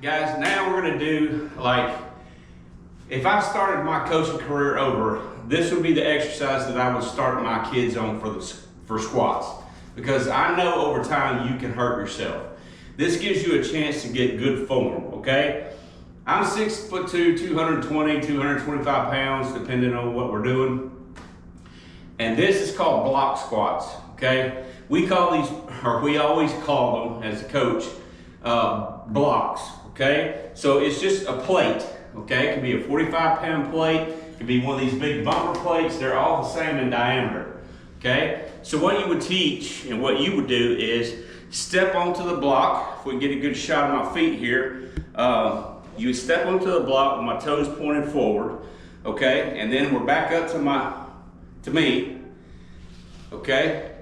Guys, now we're gonna do, like, if I started my coaching career over, this would be the exercise that I would start my kids on for squats. Because I know over time you can hurt yourself. This gives you a chance to get good form, okay? I'm 6'2", 220, 225 pounds, depending on what we're doing. And this is called block squats, okay? We always call them, as a coach, blocks, okay? So it's just a plate, okay? It can be a 45-pound plate, it can be one of these big bumper plates. They're all the same in diameter, okay? So what you would teach and what you would do is step onto the block. If we can get a good shot of my feet here, you would step onto the block with my toes pointed forward, okay? And then we're back up to me, okay?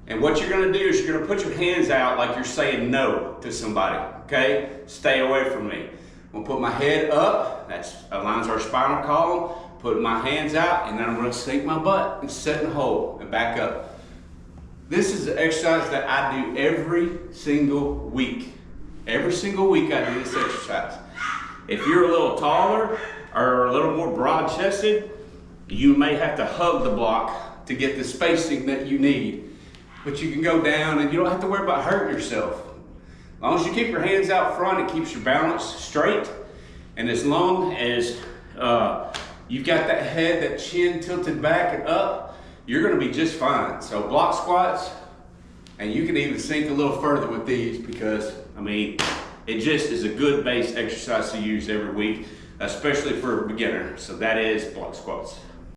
And what you're gonna do is you're gonna put your hands out like you're saying no to somebody, okay? Stay away from me. I'm gonna put my head up, that aligns our spinal column, put my hands out, and then I'm gonna sink my butt and set and hold and back up. This is an exercise that I do every single week. Every single week I do this exercise. If you're a little taller or a little more broad-chested, you may have to hug the block to get the spacing that you need. But you can go down and you don't have to worry about hurting yourself. As long as you keep your hands out front, it keeps your balance straight. And as long as you've got that head, that chin tilted back and up, you're gonna be just fine. So block squats, and you can even sink a little further with these because, I mean, it just is a good base exercise to use every week, especially for a beginner. So that is block squats.